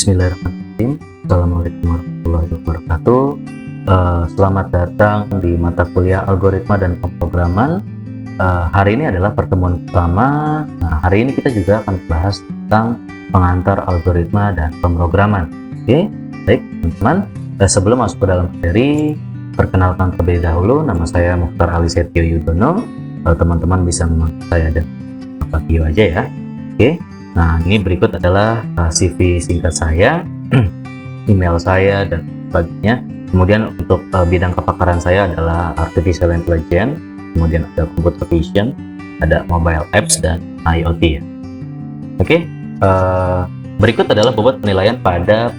Bismillahirrahmanirrahim. Assalamualaikum warahmatullahi wabarakatuh. Selamat datang di mata kuliah algoritma dan pemrograman. Hari ini adalah pertemuan pertama. Hari ini kita juga akan membahas tentang pengantar algoritma dan pemrograman. Oke, baik teman-teman. Sebelum masuk ke dalam materi, perkenalkan terlebih dahulu. Nama saya Mukhtar Ali Setio Yudono. Teman-teman bisa memanggil saya dan Pak Gio aja ya. Oke. Nah, ini berikut adalah CV singkat saya, email saya, dan sebagainya. Kemudian untuk bidang kepakaran saya adalah Artificial Intelligence, kemudian ada Computer Vision, ada Mobile Apps, dan IoT ya. Oke, berikut adalah bobot penilaian pada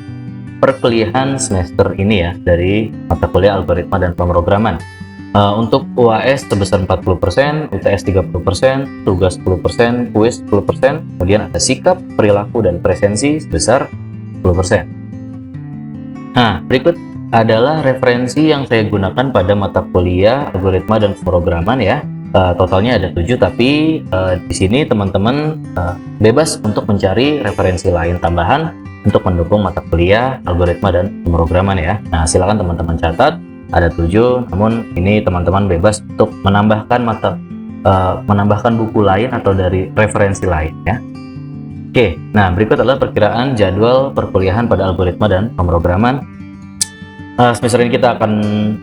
perkuliahan semester ini ya, dari mata kuliah algoritma dan pemrograman. Untuk UAS sebesar 40%, UTS 30%, tugas 10%, kuis 10%, kemudian ada sikap, perilaku, dan presensi sebesar 10%. Nah, berikut adalah referensi yang saya gunakan pada mata kuliah algoritma dan pemrograman ya. Totalnya ada 7, tapi di sini teman-teman bebas untuk mencari referensi lain tambahan untuk mendukung mata kuliah algoritma dan pemrograman ya. Nah, silakan teman-teman catat. Ada 7, namun ini teman-teman bebas untuk menambahkan buku lain atau dari referensi lain ya. Oke, nah berikut adalah perkiraan jadwal perkuliahan pada algoritma dan pemrograman. Semester ini kita akan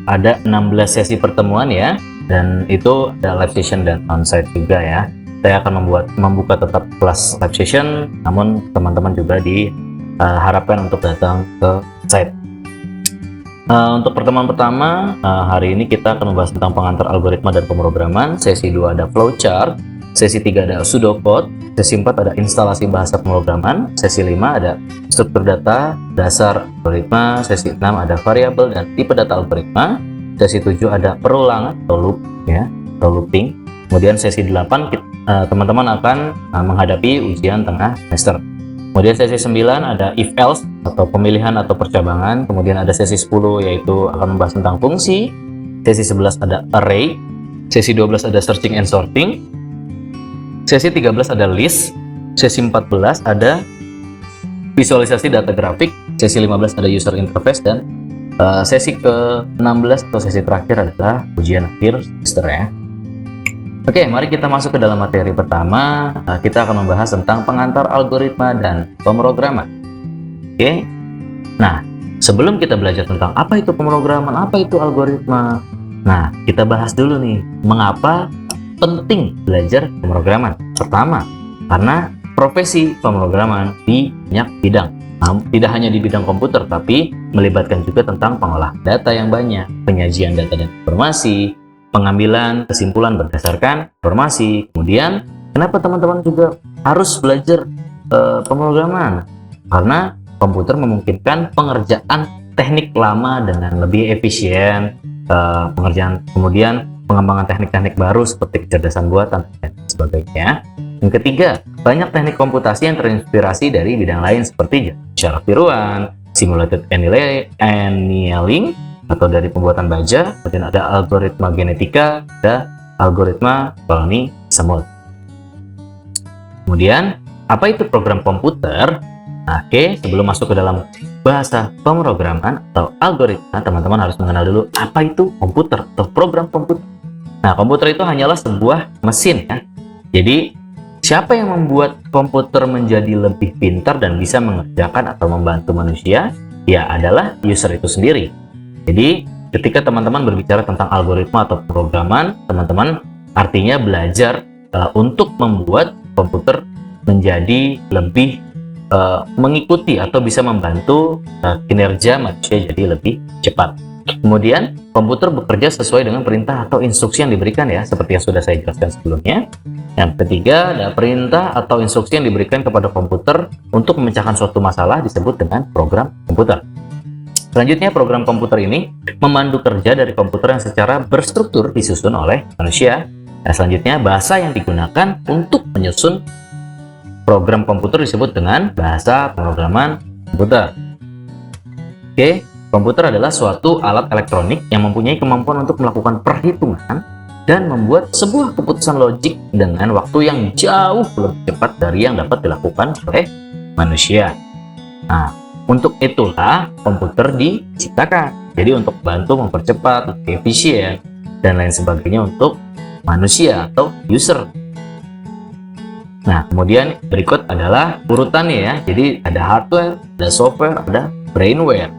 ada 16 sesi pertemuan ya, dan itu ada live session dan onsite juga ya. Saya akan membuka tetap kelas live session, namun teman-teman juga diharapkan untuk datang ke site. Untuk pertemuan pertama, hari ini kita akan membahas tentang pengantar algoritma dan pemrograman. Sesi 2 ada flowchart, sesi 3 ada pseudocode, sesi 4 ada instalasi bahasa pemrograman, sesi 5 ada struktur data, dasar algoritma, sesi 6 ada variabel dan tipe data algoritma, sesi 7 ada perulangan atau loop ya, atau looping. Kemudian sesi 8 teman-teman akan menghadapi ujian tengah semester. Kemudian sesi 9 ada if else atau pemilihan atau percabangan. Kemudian ada sesi 10 yaitu akan membahas tentang fungsi. Sesi 11 ada array. Sesi 12 ada searching and sorting. Sesi 13 ada list. Sesi 14 ada visualisasi data grafik. Sesi 15 ada user interface, dan sesi ke-16 atau sesi terakhir adalah ujian akhir semester ya. Oke, mari kita masuk ke dalam materi pertama. Kita akan membahas tentang pengantar algoritma dan pemrograman. Oke, nah sebelum kita belajar tentang apa itu pemrograman, apa itu algoritma, nah kita bahas dulu nih, mengapa penting belajar pemrograman. Pertama, karena profesi pemrograman di banyak bidang. Tidak hanya di bidang komputer, tapi melibatkan juga tentang pengolahan data yang banyak, penyajian data dan informasi, pengambilan kesimpulan berdasarkan informasi. Kemudian kenapa teman-teman juga harus belajar pemrograman? Karena komputer memungkinkan pengerjaan teknik lama dengan lebih efisien, kemudian pengembangan teknik-teknik baru seperti kecerdasan buatan dan sebagainya. Yang ketiga, banyak teknik komputasi yang terinspirasi dari bidang lain seperti syarat tiruan, simulated annealing, atau dari pembuatan baja. Kemudian ada algoritma genetika, ada algoritma koloni semut. Kemudian apa itu program komputer? Nah, oke, sebelum masuk ke dalam bahasa pemrograman atau algoritma, teman-teman harus mengenal dulu apa itu komputer atau program komputer. Nah, komputer itu hanyalah sebuah mesin ya. Jadi siapa yang membuat komputer menjadi lebih pintar dan bisa mengerjakan atau membantu manusia? Ya adalah user itu sendiri. Jadi ketika teman-teman berbicara tentang algoritma atau pemrograman, teman-teman artinya belajar untuk membuat komputer menjadi lebih mengikuti atau bisa membantu kinerja manusia jadi lebih cepat. Kemudian komputer bekerja sesuai dengan perintah atau instruksi yang diberikan ya, seperti yang sudah saya jelaskan sebelumnya. Yang ketiga, ada perintah atau instruksi yang diberikan kepada komputer untuk memecahkan suatu masalah disebut dengan program komputer. Selanjutnya, program komputer ini memandu kerja dari komputer yang secara berstruktur disusun oleh manusia. Nah, selanjutnya, bahasa yang digunakan untuk menyusun program komputer disebut dengan bahasa pemrograman komputer. Oke, komputer adalah suatu alat elektronik yang mempunyai kemampuan untuk melakukan perhitungan dan membuat sebuah keputusan logik dengan waktu yang jauh lebih cepat dari yang dapat dilakukan oleh manusia. Nah, Untuk itulah komputer diciptakan. Jadi untuk bantu mempercepat, lebih efisien, dan lain sebagainya untuk manusia atau user. Nah, kemudian berikut adalah urutannya ya. Jadi ada hardware, ada software, ada brainware.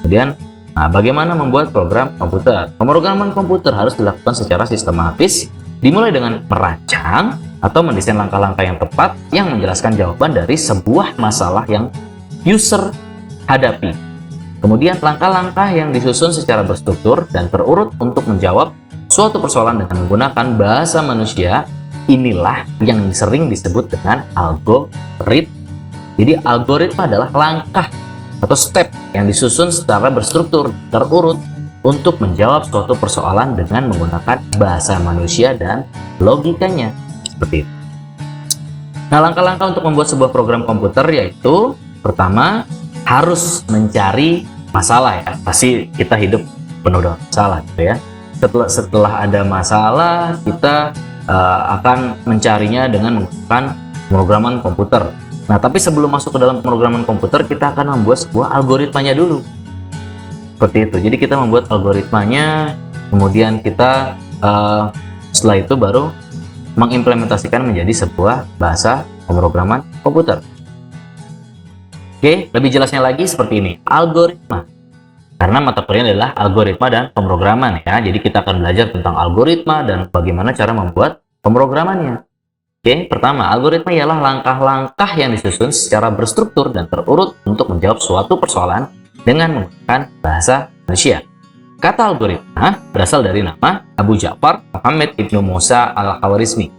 Kemudian, bagaimana membuat program komputer? Pemrograman komputer harus dilakukan secara sistematis, dimulai dengan merancang atau mendesain langkah-langkah yang tepat yang menjelaskan jawaban dari sebuah masalah yang user hadapi. Kemudian langkah-langkah yang disusun secara berstruktur dan terurut untuk menjawab suatu persoalan dengan menggunakan bahasa manusia, inilah yang sering disebut dengan algoritma. Jadi algoritma adalah langkah atau step yang disusun secara berstruktur, terurut untuk menjawab suatu persoalan dengan menggunakan bahasa manusia dan logikanya. Seperti itu. Nah, langkah-langkah untuk membuat sebuah program komputer yaitu pertama, harus mencari masalah ya. Pasti kita hidup penuh dengan masalah gitu ya. Setelah ada masalah, kita akan mencarinya dengan menggunakan pemrograman komputer. Nah, tapi sebelum masuk ke dalam pemrograman komputer, kita akan membuat sebuah algoritmanya dulu. Seperti itu. Jadi kita membuat algoritmanya, kemudian kita setelah itu baru mengimplementasikan menjadi sebuah bahasa pemrograman komputer. Oke, lebih jelasnya lagi seperti ini, algoritma. Karena mata kuliah adalah algoritma dan pemrograman ya. Jadi kita akan belajar tentang algoritma dan bagaimana cara membuat pemrogramannya. Oke, pertama, algoritma ialah langkah-langkah yang disusun secara berstruktur dan terurut untuk menjawab suatu persoalan dengan menggunakan bahasa manusia. Kata algoritma berasal dari nama Abu Ja'far Muhammad Ibnu Musa al-Khawarizmi.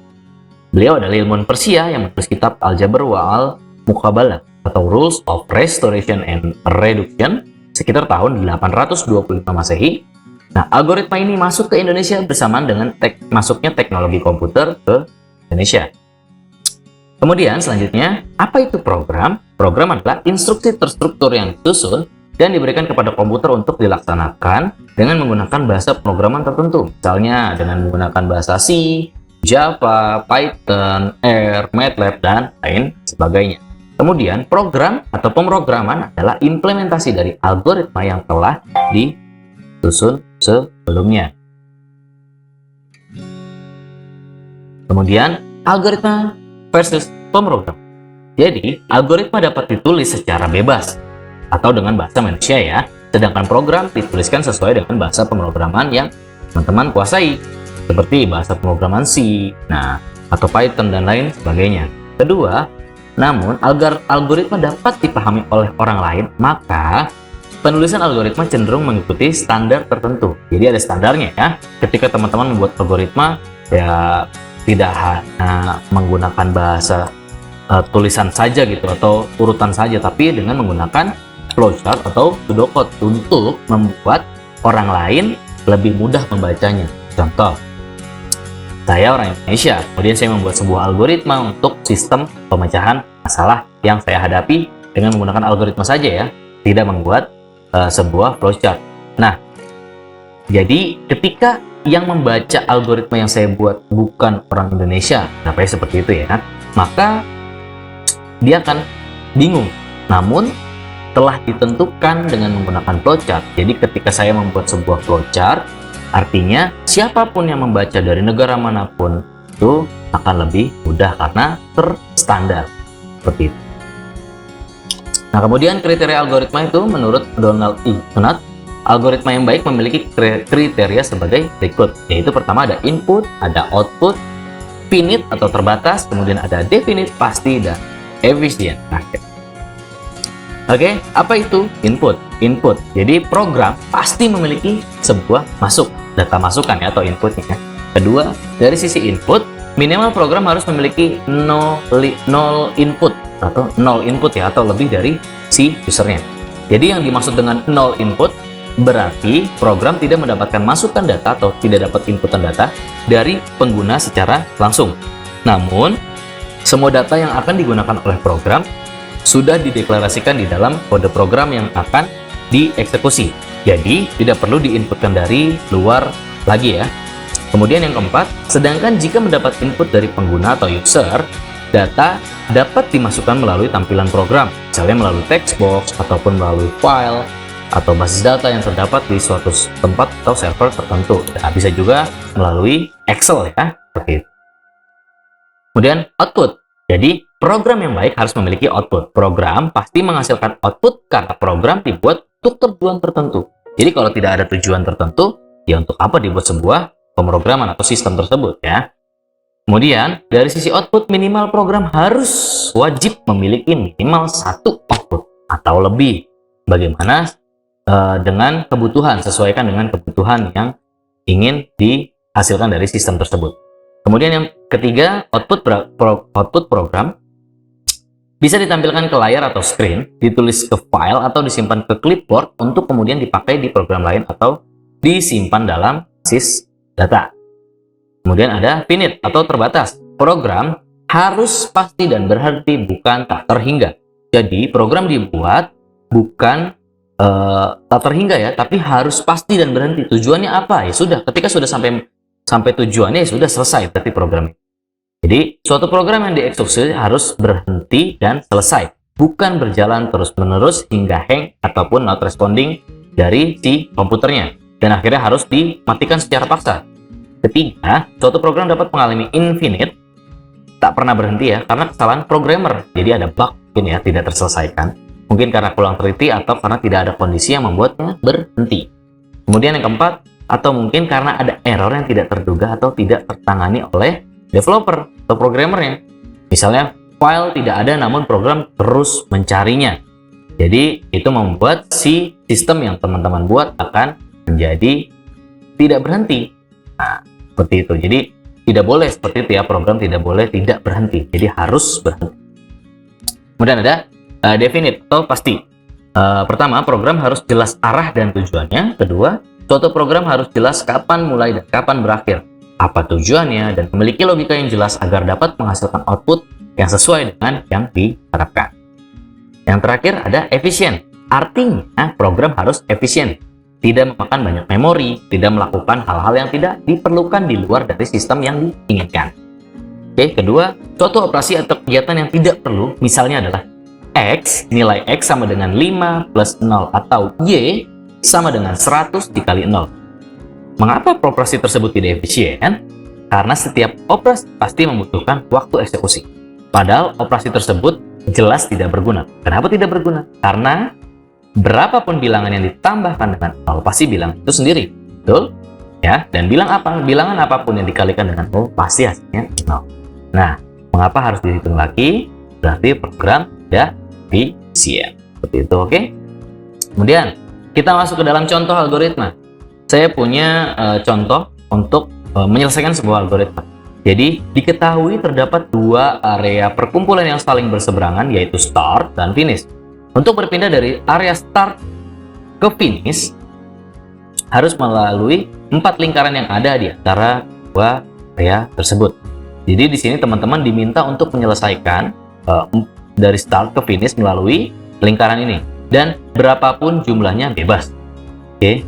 Beliau adalah ilmuwan Persia yang menulis kitab Al-Jabr wa Al-Muqabalah atau Rules of Restoration and Reduction sekitar tahun 825 Masehi. Nah, algoritma ini masuk ke Indonesia bersamaan dengan masuknya teknologi komputer ke Indonesia. Kemudian selanjutnya, apa itu program? Program adalah instruksi terstruktur yang disusun dan diberikan kepada komputer untuk dilaksanakan dengan menggunakan bahasa pemrograman tertentu. Misalnya dengan menggunakan bahasa C, Java, Python, R, MATLAB, dan lain sebagainya. Kemudian program atau pemrograman adalah implementasi dari algoritma yang telah disusun sebelumnya. Kemudian algoritma versus pemrogram. Jadi algoritma dapat ditulis secara bebas atau dengan bahasa manusia ya, sedangkan program dituliskan sesuai dengan bahasa pemrograman yang teman-teman kuasai, seperti bahasa pemrograman C, atau Python dan lain sebagainya. Kedua, namun, agar algoritma dapat dipahami oleh orang lain, maka penulisan algoritma cenderung mengikuti standar tertentu. Jadi ada standarnya ya. Ketika teman-teman membuat algoritma, ya tidak hanya menggunakan bahasa tulisan saja gitu atau urutan saja, tapi dengan menggunakan flowchart atau pseudocode untuk membuat orang lain lebih mudah membacanya. Contoh, saya orang Indonesia, kemudian saya membuat sebuah algoritma untuk sistem pemecahan masalah yang saya hadapi dengan menggunakan algoritma saja ya, tidak membuat sebuah flowchart. Nah, jadi ketika yang membaca algoritma yang saya buat bukan orang Indonesia, namanya seperti itu ya, maka dia akan bingung. Namun telah ditentukan dengan menggunakan flowchart. Jadi ketika saya membuat sebuah flowchart, artinya siapapun yang membaca dari negara manapun itu akan lebih mudah karena terstandar seperti itu. Nah, kemudian kriteria algoritma itu menurut Donald E. Knuth, algoritma yang baik memiliki kriteria sebagai berikut, yaitu pertama ada input, ada output, finite atau terbatas, kemudian ada definite, pasti, dan efisien. Oke, apa itu input? Input, jadi program pasti memiliki sebuah data masukan ya, atau inputnya. Kedua, dari sisi input, minimal program harus memiliki 0 input atau 0 input ya, atau lebih dari si usernya. Jadi yang dimaksud dengan 0 input berarti program tidak mendapatkan masukan data atau tidak dapat inputan data dari pengguna secara langsung. Namun, semua data yang akan digunakan oleh program sudah dideklarasikan di dalam kode program yang akan dieksekusi. Jadi, tidak perlu diinputkan dari luar lagi ya. Kemudian yang keempat, sedangkan jika mendapat input dari pengguna atau user, data dapat dimasukkan melalui tampilan program, misalnya melalui text box ataupun melalui file atau basis data yang terdapat di suatu tempat atau server tertentu. Nah, bisa juga melalui Excel ya, seperti itu. Kemudian output. Jadi program yang baik harus memiliki output. Program pasti menghasilkan output karena program dibuat untuk tujuan tertentu. Jadi kalau tidak ada tujuan tertentu, ya untuk apa dibuat sebuah pemrograman atau sistem tersebut ya. Kemudian dari sisi output, minimal program harus wajib memiliki minimal satu output atau lebih. Bagaimana dengan kebutuhan, sesuaikan dengan kebutuhan yang ingin dihasilkan dari sistem tersebut. Kemudian yang ketiga, output program bisa ditampilkan ke layar atau screen, ditulis ke file atau disimpan ke clipboard untuk kemudian dipakai di program lain atau disimpan dalam basis data. Kemudian ada finite atau terbatas. Program harus pasti dan berhenti, bukan tak terhingga. Jadi program dibuat bukan tak terhingga ya, tapi harus pasti dan berhenti. Tujuannya apa? Ya sudah, ketika sudah sampai tujuannya ya sudah selesai berarti programnya. Jadi suatu program yang dieksekusi harus berhenti dan selesai, bukan berjalan terus-menerus hingga hang ataupun not responding dari si komputernya dan akhirnya harus dimatikan secara paksa. Ketiga, suatu program dapat mengalami infinite, tak pernah berhenti ya, karena kesalahan programmer. Jadi ada bug mungkin ya, tidak terselesaikan. Mungkin karena kurang teliti atau karena tidak ada kondisi yang membuatnya berhenti. Kemudian yang keempat, atau mungkin karena ada error yang tidak terduga atau tidak tertangani oleh developer atau programmernya. Misalnya file tidak ada namun program terus mencarinya. Jadi itu membuat si sistem yang teman-teman buat akan menjadi tidak berhenti. Nah, seperti itu. Jadi tidak boleh seperti itu ya, program tidak boleh tidak berhenti. Jadi harus berhenti. Kemudian ada definite atau pasti. Pertama, program harus jelas arah dan tujuannya. Kedua, suatu program harus jelas kapan mulai dan kapan berakhir, apa tujuannya, dan memiliki logika yang jelas agar dapat menghasilkan output yang sesuai dengan yang diharapkan. Yang terakhir ada efisien. Artinya program harus efisien, tidak memakan banyak memori, tidak melakukan hal-hal yang tidak diperlukan di luar dari sistem yang diinginkan. Oke, kedua, suatu operasi atau kegiatan yang tidak perlu, misalnya adalah X, nilai X sama dengan 5 plus 0 atau Y sama dengan 100 dikali 0. Mengapa operasi tersebut tidak efisien? Karena setiap operasi pasti membutuhkan waktu eksekusi. Padahal operasi tersebut jelas tidak berguna. Kenapa tidak berguna? Karena berapapun bilangan yang ditambahkan dengan 0 pasti bilang itu sendiri. Betul? Ya, dan bilangan apapun yang dikalikan dengan 0 pasti hasilnya 0. Nah, mengapa harus dihitung lagi? Berarti program tidak efisien. Seperti itu, oke? Kemudian kita masuk ke dalam contoh algoritma. Saya punya contoh untuk menyelesaikan sebuah algoritma. Jadi diketahui terdapat dua area perkumpulan yang saling berseberangan, yaitu start dan finish. Untuk berpindah dari area start ke finish harus melalui 4 lingkaran yang ada di antara dua area tersebut. Jadi di sini teman-teman diminta untuk menyelesaikan dari start ke finish melalui lingkaran ini, dan berapapun jumlahnya bebas. Oke.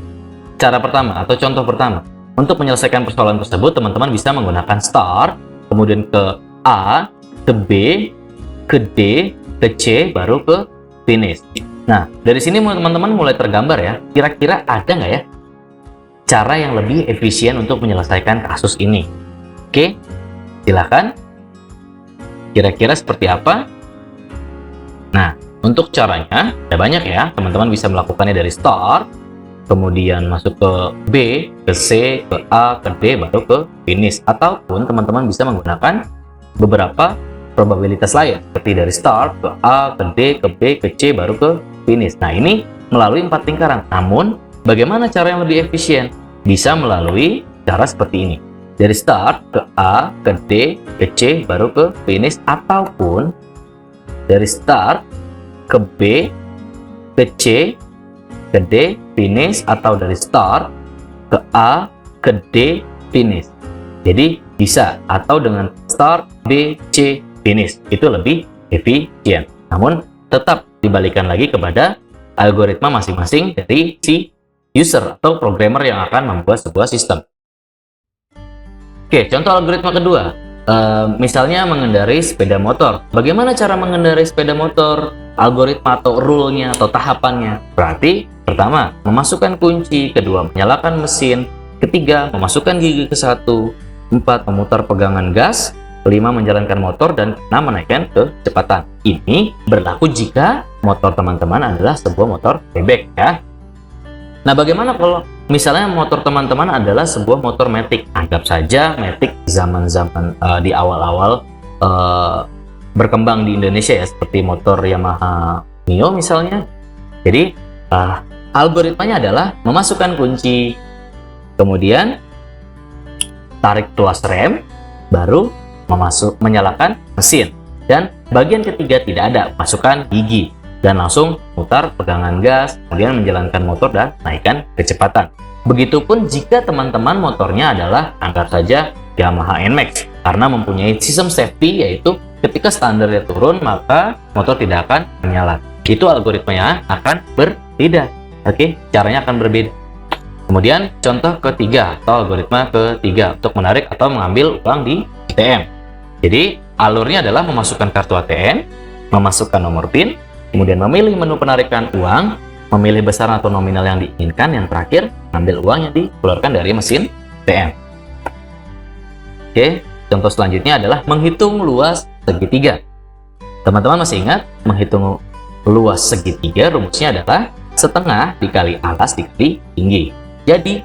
Cara pertama atau contoh pertama, untuk menyelesaikan persoalan tersebut teman-teman bisa menggunakan start, kemudian ke A, ke B, ke D, ke C, baru ke finish. Nah, dari sini teman-teman mulai tergambar ya, kira-kira ada nggak ya cara yang lebih efisien untuk menyelesaikan kasus ini? Oke, silakan. Kira-kira seperti apa? Nah, untuk caranya ada banyak ya. Teman-teman bisa melakukannya dari start, kemudian masuk ke B, ke C, ke A, ke D, baru ke finish. Ataupun teman-teman bisa menggunakan beberapa probabilitas lain, seperti dari start, ke A, ke D, ke B, ke C, baru ke finish. Nah, ini melalui 4 lingkaran. Namun, bagaimana cara yang lebih efisien? Bisa melalui cara seperti ini. Dari start, ke A, ke D, ke C, baru ke finish. Ataupun dari start, ke B, ke C, ke D, finish, atau dari start ke A, ke D, finish. Jadi bisa, atau dengan start, B, C, finish. Itu lebih efisien. Namun tetap dibalikan lagi kepada algoritma masing-masing dari si user atau programmer yang akan membuat sebuah sistem. Oke, contoh algoritma kedua. misalnya mengendarai sepeda motor. Bagaimana cara mengendarai sepeda motor? Algoritma atau rule-nya atau tahapannya. Berarti pertama, memasukkan kunci, kedua, menyalakan mesin, ketiga, memasukkan gigi ke satu, empat, memutar pegangan gas, kelima, menjalankan motor, dan enam, menaikkan kecepatan. Ini berlaku jika motor teman-teman adalah sebuah motor bebek ya. Nah, bagaimana kalau misalnya motor teman-teman adalah sebuah motor matic? Anggap saja matic zaman-zaman di awal-awal berkembang di Indonesia ya, seperti motor Yamaha Mio misalnya. Jadi algoritmanya adalah memasukkan kunci, kemudian tarik tuas rem, baru menyalakan mesin, dan bagian ketiga tidak ada, masukkan gigi dan langsung putar pegangan gas, kemudian menjalankan motor dan naikkan kecepatan. Begitupun jika teman-teman motornya adalah anggap saja Yamaha NMAX, karena mempunyai sistem safety, yaitu ketika standarnya turun maka motor tidak akan menyala. Itu algoritmanya akan berbeda. Oke, caranya akan berbeda. Kemudian contoh ketiga atau algoritma ketiga untuk menarik atau mengambil uang di ATM. Jadi alurnya adalah memasukkan kartu ATM, memasukkan nomor PIN, kemudian memilih menu penarikan uang, memilih besar atau nominal yang diinginkan, yang terakhir ambil uang yang dikeluarkan dari mesin ATM. Oke, contoh selanjutnya adalah menghitung luas segitiga. Teman-teman masih ingat menghitung luas segitiga? Rumusnya adalah setengah dikali atas dikali tinggi. Jadi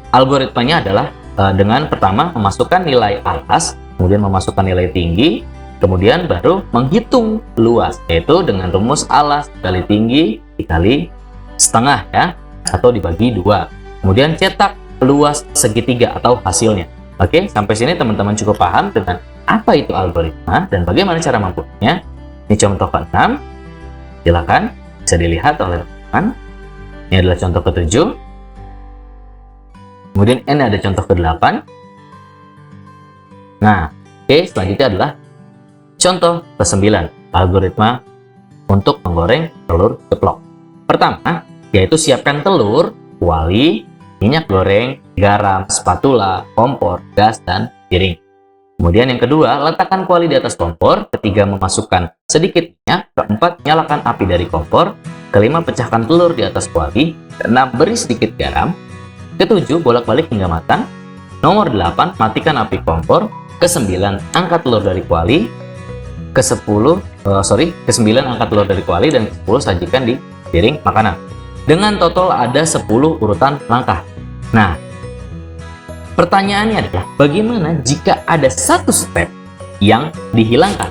algoritmanya adalah dengan pertama memasukkan nilai atas, kemudian memasukkan nilai tinggi, kemudian baru menghitung luas, yaitu dengan rumus alas dikali tinggi dikali setengah ya, atau dibagi 2. Kemudian cetak luas segitiga atau hasilnya. Oke, sampai sini teman-teman cukup paham dengan apa itu algoritma dan bagaimana cara membuatnya. Ini contoh ke-6. Silakan bisa dilihat oleh teman-teman. Ini adalah contoh ke-7. Kemudian ini ada contoh ke-8. Nah, oke, selanjutnya adalah contoh ke-9, algoritma untuk menggoreng telur ceplok. Pertama, yaitu siapkan telur, kuali, minyak goreng, garam, spatula, kompor, gas, dan piring. Kemudian yang kedua, letakkan kuali di atas kompor. Ketiga, memasukkan sedikit minyak. Keempat, nyalakan api dari kompor. Kelima, pecahkan telur di atas kuali. Keenam, beri sedikit garam. Ketujuh, bolak-balik hingga matang. Nomor 8, matikan api kompor. Kesembilan, angkat telur dari kuali. Kesembilan, angkat telur dari kuali, dan ke-10, sajikan di piring makanan. Dengan total ada 10 urutan langkah. Nah, pertanyaannya adalah bagaimana jika ada satu step yang dihilangkan?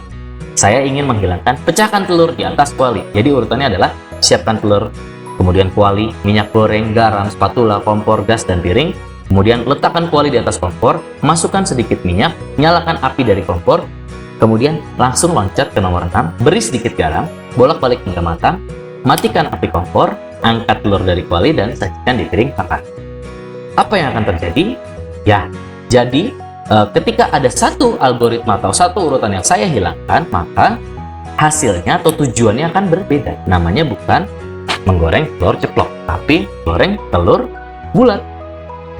Saya ingin menghilangkan pecahkan telur di atas kuali. Jadi urutannya adalah siapkan telur, kemudian kuali, minyak goreng, garam, spatula, kompor, gas, dan piring. Kemudian letakkan kuali di atas kompor, masukkan sedikit minyak, nyalakan api dari kompor, kemudian langsung loncat ke nomor 6, beri sedikit garam, bolak-balik hingga matang, matikan api kompor, angkat telur dari kuali, dan sajikan di piring makan. Apa yang akan terjadi? Ya, jadi ketika ada satu algoritma atau satu urutan yang saya hilangkan, maka hasilnya atau tujuannya akan berbeda. Namanya bukan menggoreng telur ceplok, tapi goreng telur bulat.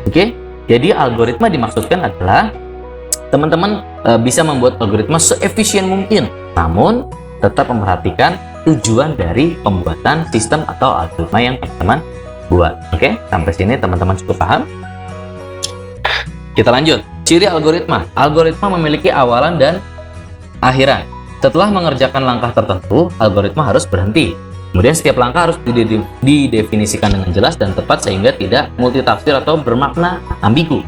Oke, jadi algoritma dimaksudkan adalah teman-teman bisa membuat algoritma seefisien mungkin, namun tetap memperhatikan tujuan dari pembuatan sistem atau algoritma yang teman-teman buat. Oke, sampai sini teman-teman cukup paham? Kita lanjut. Ciri algoritma. Algoritma memiliki awalan dan akhiran. Setelah mengerjakan langkah tertentu, algoritma harus berhenti. Kemudian setiap langkah harus didefinisikan dengan jelas dan tepat sehingga tidak multitafsir atau bermakna ambigu.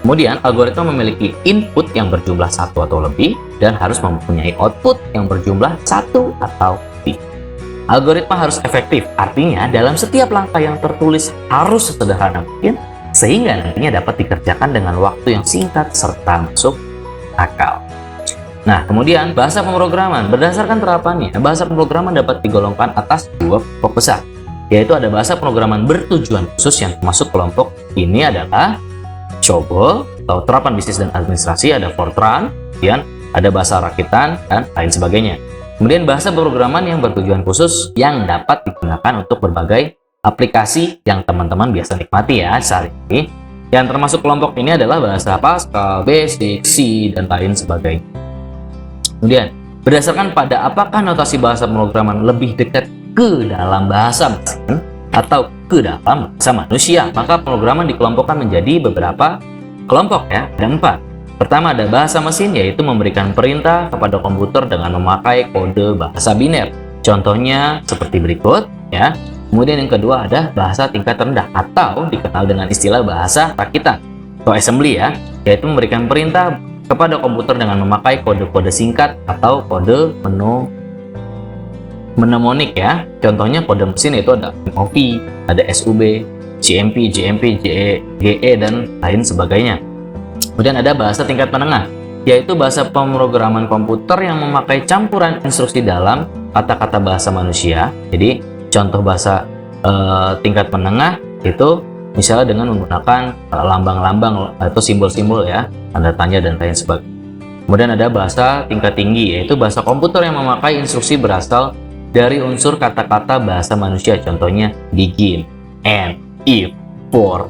Kemudian algoritma memiliki input yang berjumlah 1 atau lebih dan harus mempunyai output yang berjumlah 1 atau lebih. Algoritma harus efektif, artinya dalam setiap langkah yang tertulis harus sesederhana mungkin sehingga nantinya dapat dikerjakan dengan waktu yang singkat serta masuk akal. Nah, kemudian bahasa pemrograman. Berdasarkan terapannya, bahasa pemrograman dapat digolongkan atas 2 kelompok besar, yaitu ada bahasa pemrograman bertujuan khusus yang termasuk kelompok ini adalah COBOL atau terapan bisnis dan administrasi, ada Fortran, kemudian ada bahasa rakitan dan lain sebagainya. Kemudian bahasa pemrograman yang bertujuan khusus yang dapat digunakan untuk berbagai aplikasi yang teman-teman biasa nikmati ya saat ini. Yang termasuk kelompok ini adalah bahasa Pascal, Basic, C, dan lain sebagainya. Kemudian, berdasarkan pada apakah notasi bahasa pemrograman lebih dekat ke dalam bahasa mesin atau ke dalam bahasa manusia, maka pemrograman dikelompokkan menjadi beberapa kelompok ya, ada 4. Pertama ada bahasa mesin, yaitu memberikan perintah kepada komputer dengan memakai kode bahasa biner. Contohnya seperti berikut ya. Kemudian yang kedua ada bahasa tingkat rendah atau dikenal dengan istilah bahasa rakitan atau assembly ya, yaitu memberikan perintah kepada komputer dengan memakai kode-kode singkat atau kode mnemonik ya. Contohnya kode mesin itu ada MOV, ada SUB, CMP, JMP, JE, GE, dan lain sebagainya. Kemudian ada bahasa tingkat menengah, yaitu bahasa pemrograman komputer yang memakai campuran instruksi dalam kata-kata bahasa manusia. Jadi contoh bahasa tingkat menengah itu misalnya dengan menggunakan lambang-lambang atau simbol-simbol ya, tanda tanya dan lain sebagainya. Kemudian ada bahasa tingkat tinggi, yaitu bahasa komputer yang memakai instruksi berasal dari unsur kata-kata bahasa manusia. Contohnya begin, and, if, for,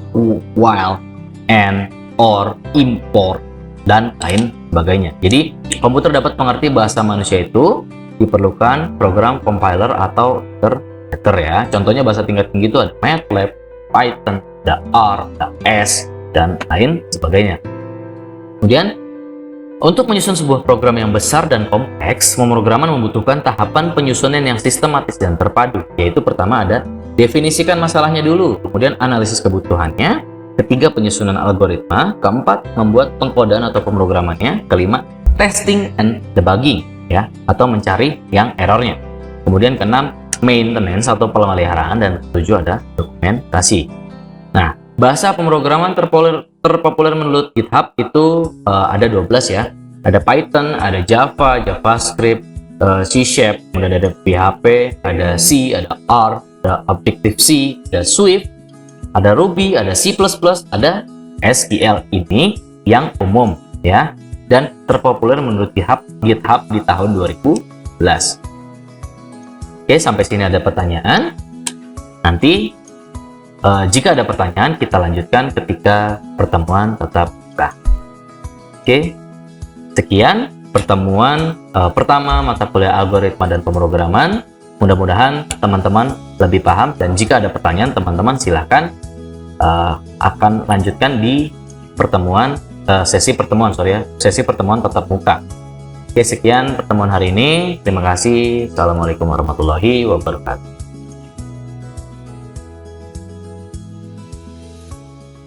while, and, or, import, dan lain sebagainya. Jadi komputer dapat mengerti bahasa manusia itu diperlukan program compiler atau interpreter ya. Contohnya bahasa tingkat tinggi itu ada MATLAB, Python, ada R, ada S, dan lain sebagainya. Kemudian untuk menyusun sebuah program yang besar dan kompleks, pemrograman membutuhkan tahapan penyusunan yang sistematis dan terpadu, yaitu pertama ada definisikan masalahnya dulu, kemudian analisis kebutuhannya, ketiga penyusunan algoritma, keempat membuat pengkodean atau pemrogramannya, kelima testing and debugging ya, atau mencari yang errornya. Kemudian keenam maintenance atau pemeliharaan, dan ketujuh ada dokumentasi. Nah, bahasa pemrograman terpopuler menurut GitHub itu ada 12 ya. Ada Python, ada Java, JavaScript, C#, kemudian ada PHP, ada C, ada R, ada Objective-C, ada Swift, ada Ruby, ada C++, ada SQL. Ini yang umum ya, dan terpopuler menurut GitHub di tahun 2011. Oke, sampai sini ada pertanyaan. Nanti jika ada pertanyaan kita lanjutkan ketika pertemuan tatap muka. Oke, sekian pertemuan pertama mata kuliah algoritma dan pemrograman. Mudah-mudahan teman-teman lebih paham, dan jika ada pertanyaan teman-teman silahkan akan lanjutkan di sesi pertemuan tatap muka. Oke, sekian pertemuan hari ini. Terima kasih. Assalamualaikum warahmatullahi wabarakatuh.